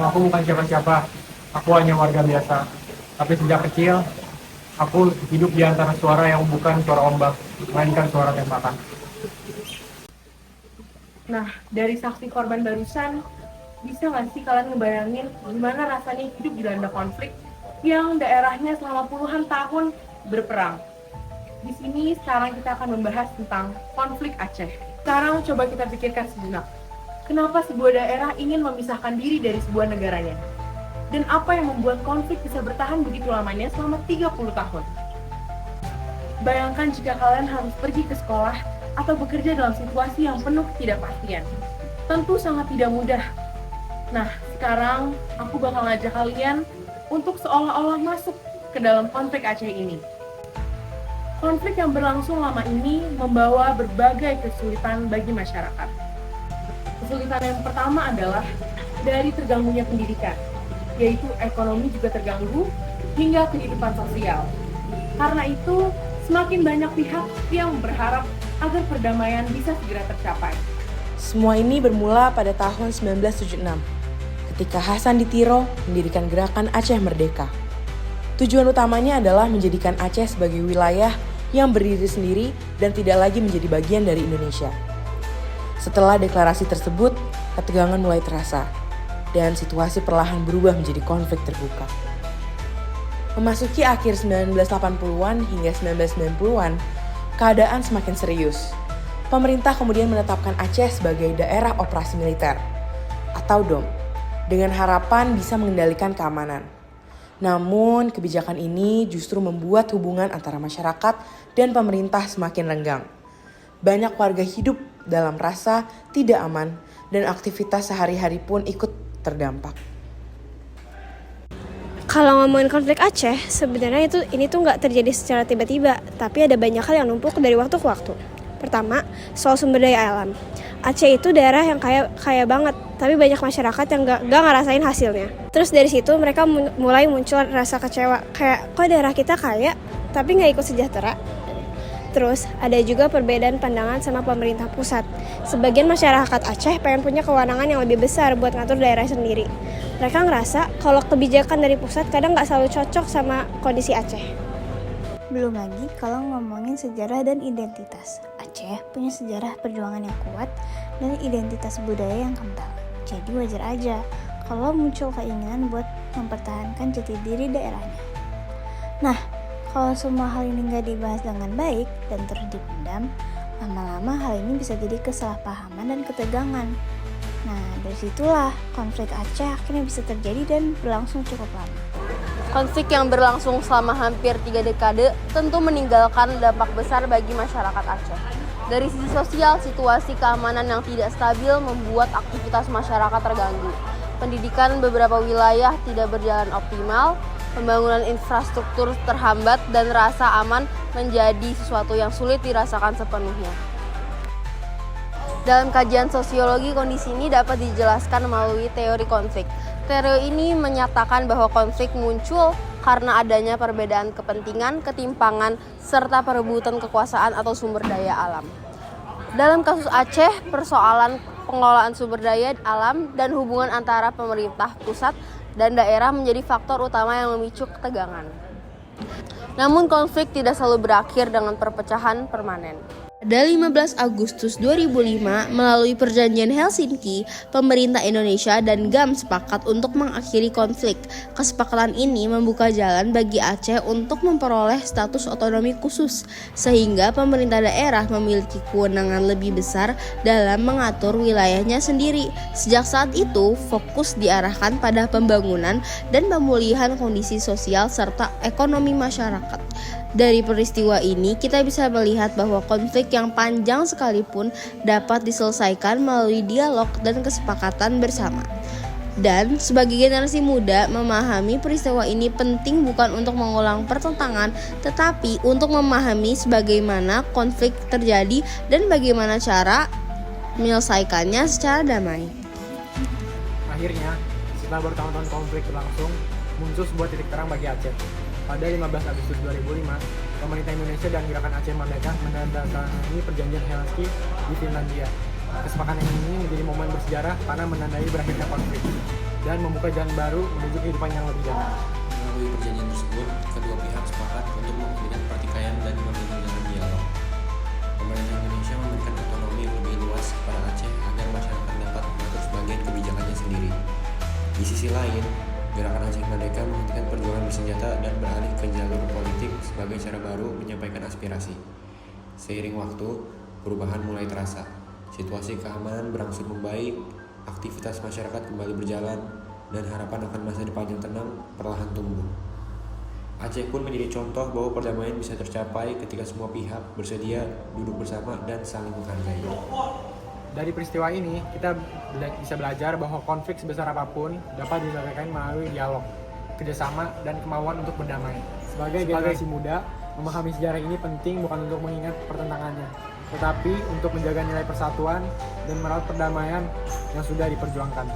Aku bukan siapa-siapa, aku hanya warga biasa. Tapi sejak kecil, aku hidup di antara suara yang bukan suara ombak, melainkan suara tembakan. Nah, dari saksi korban barusan, bisa nggak sih kalian ngebayangin gimana rasanya hidup di dilanda konflik yang daerahnya selama puluhan tahun berperang? Di sini sekarang kita akan membahas tentang konflik Aceh. Sekarang coba kita pikirkan sejenak. Kenapa sebuah daerah ingin memisahkan diri dari sebuah negaranya? Dan apa yang membuat konflik bisa bertahan begitu lamanya selama 30 tahun? Bayangkan jika kalian harus pergi ke sekolah atau bekerja dalam situasi yang penuh ketidakpastian. Tentu sangat tidak mudah. Nah, sekarang aku bakal ngajak kalian untuk seolah-olah masuk ke dalam konflik Aceh ini. Konflik yang berlangsung lama ini membawa berbagai kesulitan bagi masyarakat. Kesulitan yang pertama adalah dari terganggunya pendidikan, yaitu ekonomi juga terganggu hingga kehidupan sosial. Karena itu, semakin banyak pihak yang berharap agar perdamaian bisa segera tercapai. Semua ini bermula pada tahun 1976, ketika Hasan Ditiro mendirikan gerakan Aceh Merdeka. Tujuan utamanya adalah menjadikan Aceh sebagai wilayah yang berdiri sendiri dan tidak lagi menjadi bagian dari Indonesia. Setelah deklarasi tersebut, ketegangan mulai terasa, dan situasi perlahan berubah menjadi konflik terbuka. Memasuki akhir 1980-an hingga 1990-an, keadaan semakin serius. Pemerintah kemudian menetapkan Aceh sebagai daerah operasi militer, atau DOM, dengan harapan bisa mengendalikan keamanan. Namun, kebijakan ini justru membuat hubungan antara masyarakat dan pemerintah semakin renggang. Banyak warga hidup dalam rasa tidak aman dan aktivitas sehari-hari pun ikut terdampak. Kalau ngomongin konflik Aceh, sebenarnya ini tuh nggak terjadi secara tiba-tiba, tapi ada banyak hal yang numpuk dari waktu ke waktu. Pertama, soal sumber daya alam. Aceh itu daerah yang kaya banget, tapi banyak masyarakat yang nggak ngerasain hasilnya. Terus dari situ mereka mulai muncul rasa kecewa, kayak kok daerah kita kaya, tapi nggak ikut sejahtera. Terus ada juga perbedaan pandangan sama pemerintah pusat. Sebagian masyarakat Aceh pengen punya kewenangan yang lebih besar buat ngatur daerah sendiri. Mereka ngerasa kalau kebijakan dari pusat kadang nggak selalu cocok sama kondisi Aceh. Belum lagi kalau ngomongin sejarah dan identitas. Aceh punya sejarah perjuangan yang kuat dan identitas budaya yang kental. Jadi wajar aja kalau muncul keinginan buat mempertahankan jati diri daerahnya. Nah, kalau semua hal ini nggak dibahas dengan baik dan terus dipendam, lama-lama hal ini bisa jadi kesalahpahaman dan ketegangan. Nah, dari situlah konflik Aceh akhirnya bisa terjadi dan berlangsung cukup lama. Konflik yang berlangsung selama hampir 3 dekade tentu meninggalkan dampak besar bagi masyarakat Aceh. Dari sisi sosial, situasi keamanan yang tidak stabil membuat aktivitas masyarakat terganggu. Pendidikan beberapa wilayah tidak berjalan optimal, pembangunan infrastruktur terhambat, dan rasa aman menjadi sesuatu yang sulit dirasakan sepenuhnya. Dalam kajian sosiologi, kondisi ini dapat dijelaskan melalui teori konflik. Teori ini menyatakan bahwa konflik muncul karena adanya perbedaan kepentingan, ketimpangan, serta perebutan kekuasaan atau sumber daya alam. Dalam kasus Aceh, persoalan pengelolaan sumber daya alam dan hubungan antara pemerintah pusat dan daerah menjadi faktor utama yang memicu ketegangan. Namun konflik tidak selalu berakhir dengan perpecahan permanen. Pada 15 Agustus 2005, melalui perjanjian Helsinki, pemerintah Indonesia dan GAM sepakat untuk mengakhiri konflik. Kesepakatan ini membuka jalan bagi Aceh untuk memperoleh status otonomi khusus, sehingga pemerintah daerah memiliki kewenangan lebih besar dalam mengatur wilayahnya sendiri. Sejak saat itu, fokus diarahkan pada pembangunan dan pemulihan kondisi sosial serta ekonomi masyarakat. Dari peristiwa ini, kita bisa melihat bahwa konflik yang panjang sekalipun dapat diselesaikan melalui dialog dan kesepakatan bersama. Dan sebagai generasi muda, memahami peristiwa ini penting bukan untuk mengulang pertentangan, tetapi untuk memahami sebagaimana konflik terjadi dan bagaimana cara menyelesaikannya secara damai. Akhirnya, setelah bertahun-tahun konflik berlangsung, muncul sebuah titik terang bagi Aceh. Pada 15 Agustus 2005, pemerintah Indonesia dan Gerakan Aceh Merdeka menandatangani perjanjian Helsinki di Finlandia. Kesepakatan ini menjadi momen bersejarah karena menandai berakhirnya konflik. dan membuka jalan baru menuju kehidupan yang lebih damai. Melalui perjanjian tersebut, kedua pihak sepakat untuk menghentikan pertikaian dan membangun jalan dialog. Pemerintah Indonesia memberikan otonomi yang lebih luas kepada Aceh agar masyarakat dapat mengatur sebagian kebijakannya sendiri. Di sisi lain, Gerakan Aceh Merdeka menghentikan perjuangan bersenjata dan beralih ke jalur politik sebagai cara baru menyampaikan aspirasi. Seiring waktu, perubahan mulai terasa. Situasi keamanan berangsur membaik, aktivitas masyarakat kembali berjalan, dan harapan akan masa depan yang tenang perlahan tumbuh. Aceh pun menjadi contoh bahwa perdamaian bisa tercapai ketika semua pihak bersedia duduk bersama dan saling menghargai. Dari peristiwa ini, kita bisa belajar bahwa konflik sebesar apapun dapat diselesaikan melalui dialog, kerjasama, dan kemauan untuk berdamai. Sebagai generasi muda, memahami sejarah ini penting bukan untuk mengingat pertentangannya, tetapi untuk menjaga nilai persatuan dan merawat perdamaian yang sudah diperjuangkan.